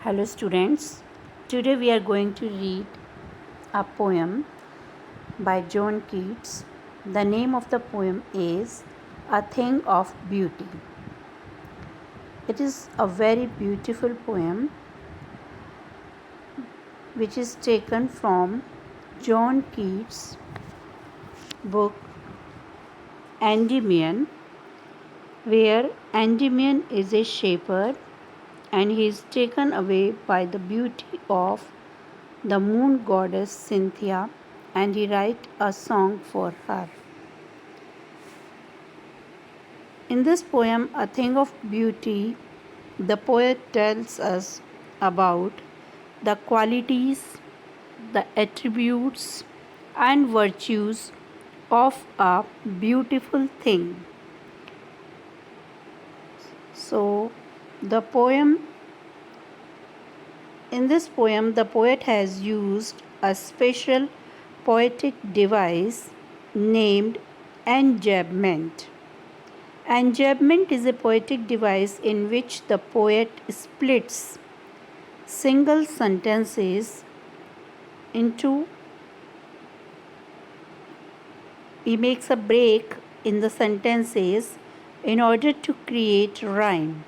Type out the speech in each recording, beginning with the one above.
Hello students, today we are going to read a poem by John Keats. The name of the poem is A Thing of Beauty. It is a very beautiful poem which is taken from John Keats' book Endymion, where Endymion is a shepherd and he is taken away by the beauty of the moon goddess Cynthia, and he writes a song for her. In this poem, A Thing of Beauty, the poet tells us about the qualities, the attributes, and virtues of a beautiful thing. So, in this poem, the poet has used a special poetic device named enjambment. Enjambment is a poetic device in which the poet splits single sentences into, he makes a break in the sentences in order to create rhyme.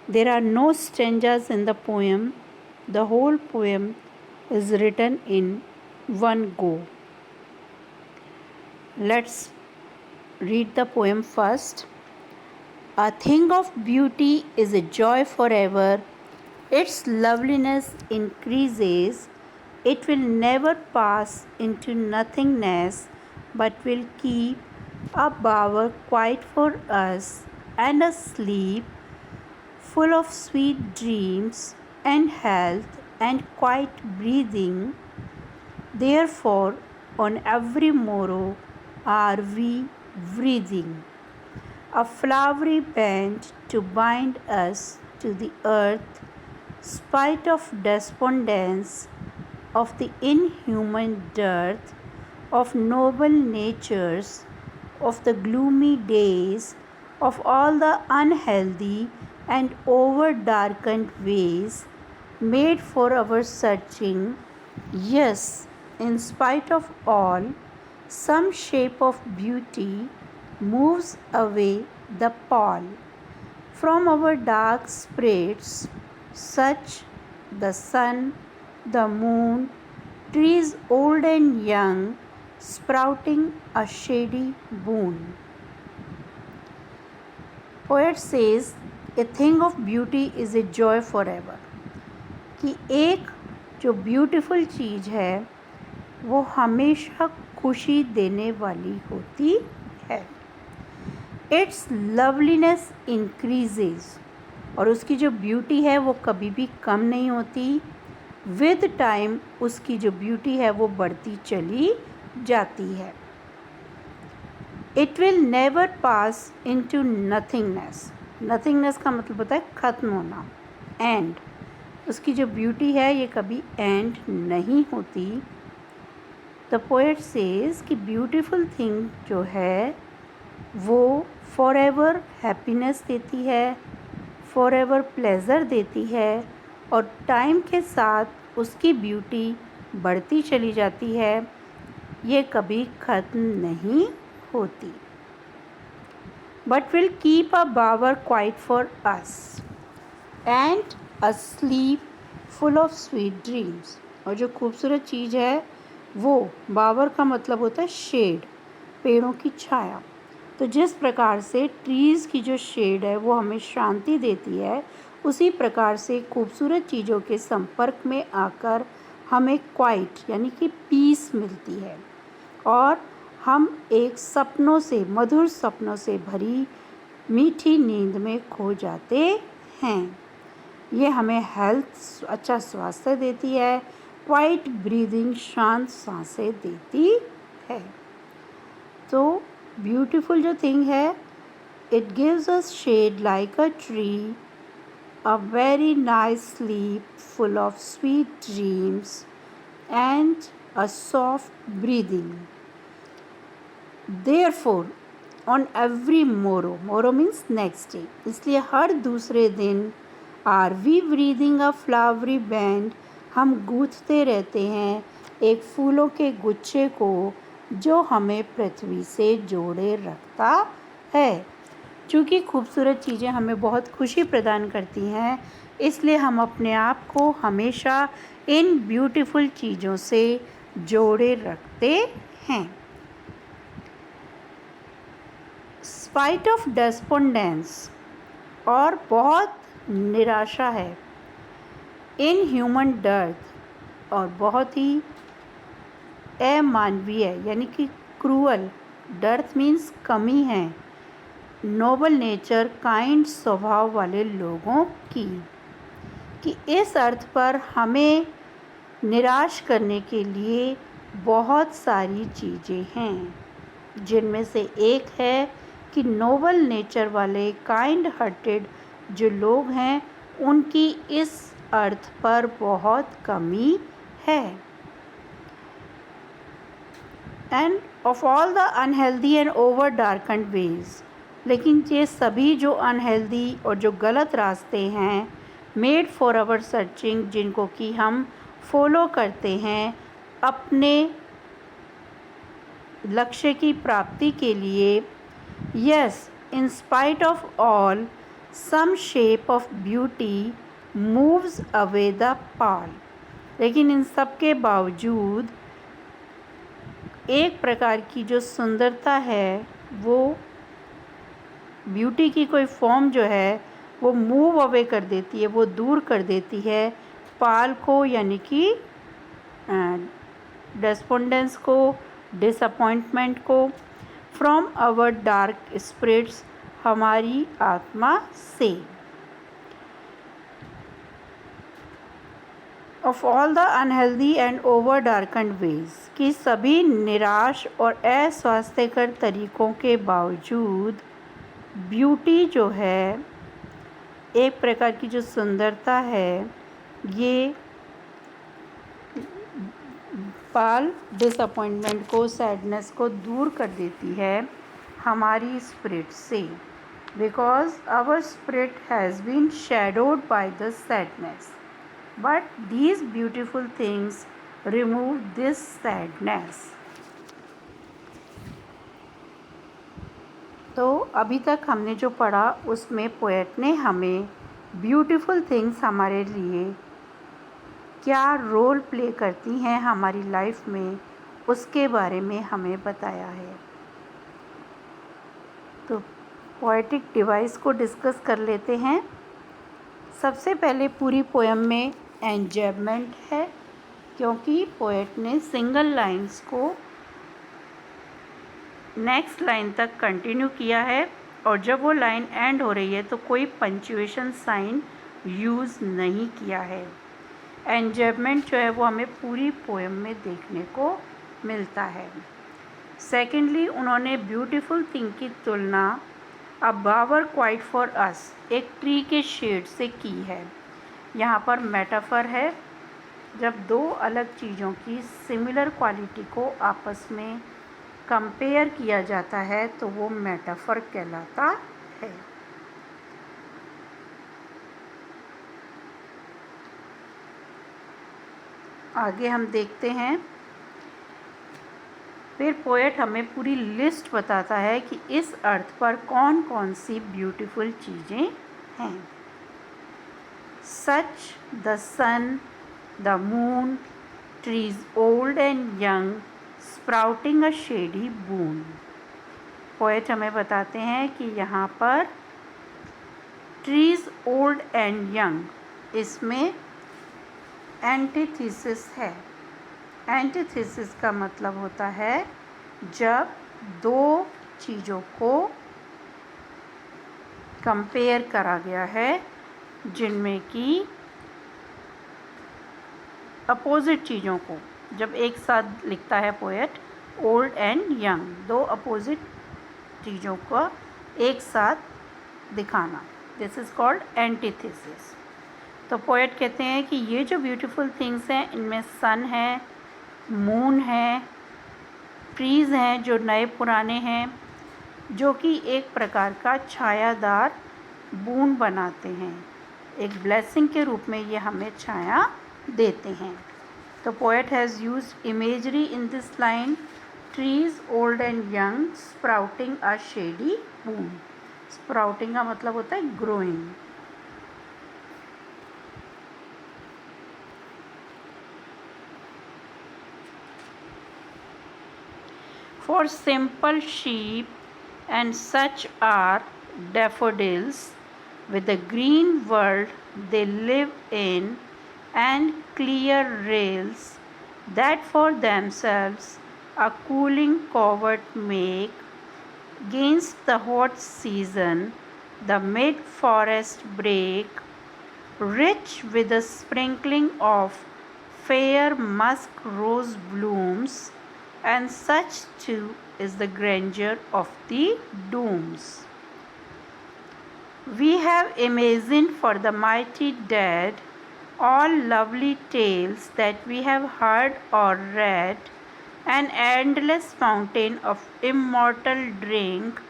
There are no stanzas in the poem. The whole poem is written in one go. Let's read the poem first. A thing of beauty is a joy forever. Its loveliness increases. It will never pass into nothingness, but will keep a bower quiet for us and a sleep full of sweet dreams and health and quiet breathing. Therefore, on every morrow are we breathing a flowery band to bind us to the earth, spite of despondence, of the inhuman dearth, of noble natures, of the gloomy days, of all the unhealthy and over darkened ways made for our searching. Yes, in spite of all, some shape of beauty moves away the pall from our dark spirits, such the sun, the moon, trees old and young, sprouting a shady boon. Poet says, a thing of beauty is a joy forever. कि एक जो beautiful चीज़ है वो हमेशा खुशी देने वाली होती है. इट्स लवलीनेस इंक्रीजेज, और उसकी जो ब्यूटी है वो कभी भी कम नहीं होती. विद टाइम उसकी जो ब्यूटी है वो बढ़ती चली जाती है. It will never pass into nothingness. Nothingness का मतलब होता है ख़त्म होना. एंड उसकी जो ब्यूटी है ये कभी एंड नहीं होती. द पोएट सेज कि ब्यूटीफुल थिंग जो है वो फॉर एवर हैप्पीनेस देती है, फॉर एवर प्लेज़र देती है, और टाइम के साथ उसकी ब्यूटी बढ़ती चली जाती है. ये कभी ख़त्म नहीं होती. But will keep a bower quiet for us and a sleep full of sweet dreams. और जो खूबसूरत चीज़ है वो, बावर का मतलब होता है शेड, पेड़ों की छाया. तो जिस प्रकार से ट्रीज़ की जो शेड है वो हमें शांति देती है, उसी प्रकार से खूबसूरत चीज़ों के संपर्क में आकर हमें क्वाइट यानी कि पीस मिलती है, और हम एक सपनों से, मधुर सपनों से भरी मीठी नींद में खो जाते हैं. ये हमें हेल्थ, अच्छा स्वास्थ्य देती है. क्वाइट ब्रीदिंग, शांत सांसें देती है. तो ब्यूटीफुल जो थिंग है, it gives us shade like a tree, a very nice sleep full of sweet dreams and a soft breathing. Therefore on every morrow, morrow means next day, इसलिए हर दूसरे दिन are we breathing a flowery band, हम गूंथते रहते हैं एक फूलों के गुच्छे को जो हमें पृथ्वी से जोड़े रखता है। चूँकि खूबसूरत चीज़ें हमें बहुत खुशी प्रदान करती हैं, इसलिए हम अपने आप को हमेशा इन ब्यूटीफुल चीज़ों से जोड़े रखते हैं। स्पाइट ऑफ डेस्पोंडेंस, और बहुत निराशा है, इन ह्यूमन डर्थ, और बहुत ही अमानवीय यानी कि क्रूअल, डर्थ मीन्स कमी है, नोबल नेचर काइंड स्वभाव वाले लोगों की, कि इस अर्थ पर हमें निराश करने के लिए बहुत सारी चीज़ें हैं, जिनमें से एक है कि नोबल नेचर वाले काइंड हार्टेड जो लोग हैं उनकी इस अर्थ पर बहुत कमी है। And of all the unhealthy and over darkened ways, लेकिन ये सभी जो अनहेल्दी और जो गलत रास्ते हैं, मेड फॉर आवर सर्चिंग, जिनको कि हम फॉलो करते हैं अपने लक्ष्य की प्राप्ति के लिए, yes, in spite of all some shape of beauty moves away the pall, लेकिन इन सब के बावजूद एक प्रकार की जो सुंदरता है, वो ब्यूटी की कोई फॉर्म जो है वो मूव अवे कर देती है, वो दूर कर देती है पाल को, यानी कि डेस्पोंडेंस को, डिसअपॉइंटमेंट को, फ्रॉम आवर डार्क स्पिरिट्स, हमारी आत्मा से। Of all the unhealthy and over darkened ways, कि सभी निराश और अस्वास्थ्यकर तरीकों के बावजूद ब्यूटी जो है, एक प्रकार की जो सुंदरता है, ये पाल डिसअपॉइंटमेंट को, सैडनेस को दूर कर देती है हमारी स्पिरिट से, because our spirit has been shadowed by the sadness, but these beautiful things remove this sadness. तो अभी तक हमने जो पढ़ा उसमें पोएट ने हमें ब्यूटीफुल थिंग्स हमारे लिए क्या रोल प्ले करती हैं हमारी लाइफ में, उसके बारे में हमें बताया है। तो पोएटिक डिवाइस को डिस्कस कर लेते हैं। सबसे पहले पूरी पोएम में एन्जॉयमेंट है, क्योंकि पोएट ने सिंगल लाइंस को नेक्स्ट लाइन तक कंटिन्यू किया है, और जब वो लाइन एंड हो रही है तो कोई पंक्चुएशन साइन यूज़ नहीं किया है। एन्जॉयमेंट जो है वो हमें पूरी पोएम में देखने को मिलता है। सेकेंडली, उन्होंने ब्यूटीफुल थिंग की तुलना अ बावर क्वाइट फॉर अस, एक ट्री के शेड से की है। यहाँ पर मेटाफर है, जब दो अलग चीज़ों की सिमिलर क्वालिटी को आपस में कंपेयर किया जाता है तो वो मेटाफर कहलाता है। आगे हम देखते हैं, फिर पोएट हमें पूरी लिस्ट बताता है कि इस अर्थ पर कौन कौन सी ब्यूटीफुल चीज़ें हैं। Such the sun, the moon, trees old and young, sprouting a shady boon. Poet हमें बताते हैं कि यहाँ पर ट्रीज ओल्ड एंड यंग, इसमें एंटीथीसिस है। एंटीथीसिस का मतलब होता है जब दो चीज़ों को कंपेयर करा गया है, जिनमें कि अपोजिट चीज़ों को जब एक साथ लिखता है पोएट, ओल्ड एंड यंग, दो अपोजिट चीज़ों को एक साथ दिखाना, दिस इज़ कॉल्ड एंटीथेसिस। तो पोएट कहते हैं कि ये जो ब्यूटीफुल थिंग्स हैं, इनमें सन है, मून है, ट्रीज़ हैं जो नए पुराने हैं, जो कि एक प्रकार का छायादार बून बनाते हैं, एक ब्लेसिंग के रूप में ये हमें छाया देते हैं। तो poet has used imagery in this line, trees old and young sprouting a shady boom. Sprouting का मतलब होता है growing. For simple sheep and such are daffodils, with the green world they live in, and clear rills that for themselves a cooling covert make. Against the hot season the mid-forest brake, rich with a sprinkling of fair musk rose blooms, and such too is the grandeur of the dooms. We have imagined for the mighty dead all lovely tales that we have heard or read, an endless fountain of immortal drink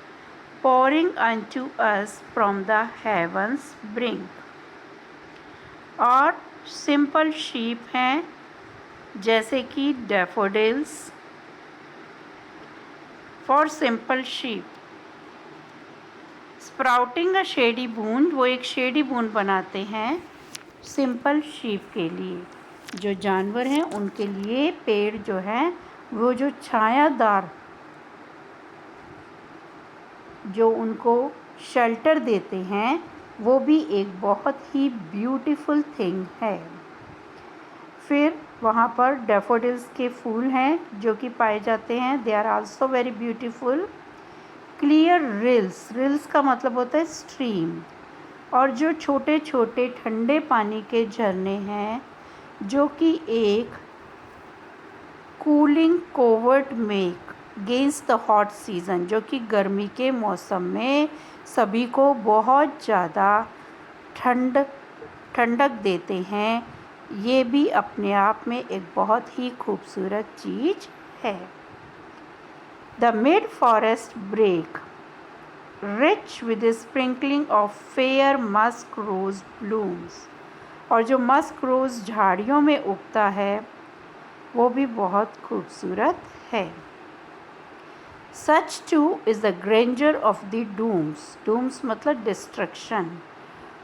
pouring unto us from the heavens brink. और simple sheep हैं जैसे कि daffodils. For simple sheep, sprouting a shady बूंद, वो एक shady बूंद बनाते हैं सिंपल शीप के लिए। जो जानवर हैं उनके लिए पेड़ जो है वो जो छायादार, जो उनको शेल्टर देते हैं, वो भी एक बहुत ही ब्यूटीफुल थिंग है। फिर वहाँ पर डैफोडिल्स के फूल हैं जो कि पाए जाते हैं, they are also very beautiful. Clear rills, rills का मतलब होता है स्ट्रीम, और जो छोटे छोटे ठंडे पानी के झरने हैं जो कि एक cooling covert make against the hot season, जो कि गर्मी के मौसम में सभी को बहुत ज़्यादा ठंडक देते हैं, ये भी अपने आप में एक बहुत ही खूबसूरत चीज़ है। The mid forest brake, rich with sprinkling of fair musk rose blooms, और जो मस्क रोज़ झाड़ियों में उगता है वो भी बहुत खूबसूरत है। Such too is the grandeur of the dooms, dooms मतलब डिस्ट्रक्शन,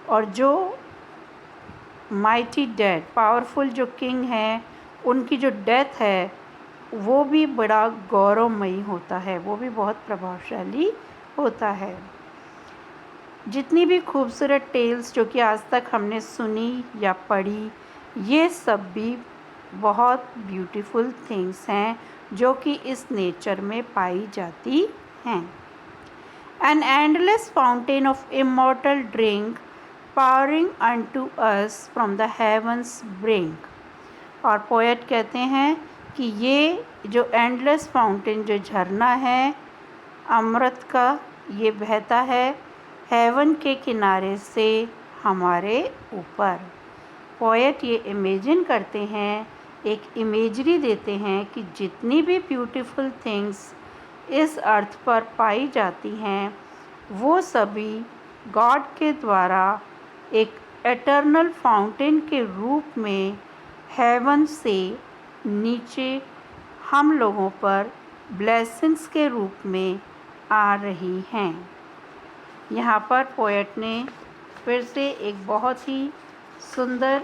और जो माइटी डेड, पावरफुल जो किंग हैं उनकी जो डेथ है वो भी बड़ा गौरवमयी होता है, वो भी बहुत प्रभावशाली होता है। जितनी भी खूबसूरत टेल्स जो कि आज तक हमने सुनी या पढ़ी, ये सब भी बहुत ब्यूटीफुल थिंग्स हैं जो कि इस नेचर में पाई जाती हैं। An endless fountain of immortal drink powering unto us from the heavens brink, और पोएट कहते हैं कि ये जो एंडलेस फाउंटेन, जो झरना है अमृत का, ये बहता है हेवन के किनारे से हमारे ऊपर। पोएट ये इमेजिन करते हैं, एक इमेजरी देते हैं कि जितनी भी ब्यूटीफुल थिंग्स इस अर्थ पर पाई जाती हैं वो सभी गॉड के द्वारा एक एटर्नल फाउंटेन के रूप में हेवन से नीचे हम लोगों पर ब्लेसिंग्स के रूप में आ रही हैं। यहाँ पर पोएट ने फिर से एक बहुत ही सुंदर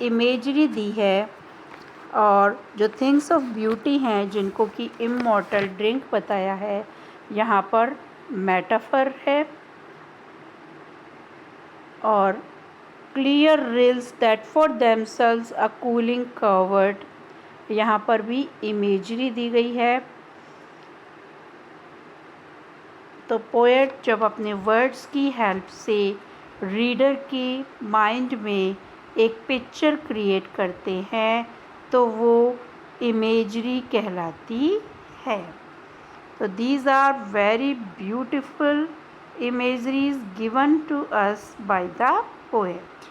इमेजरी दी है, और जो थिंग्स ऑफ ब्यूटी हैं जिनको कि इमॉर्टल ड्रिंक बताया है, यहाँ पर मेटाफर है, और clear reels that for themselves a cooling covert, यहाँ पर भी इमेजरी दी गई है। तो पोएट जब अपने वर्ड्स की हेल्प से रीडर की माइंड में एक पिक्चर क्रिएट करते हैं तो वो इमेजरी कहलाती है। तो these are very beautiful imageries given to us by the poet.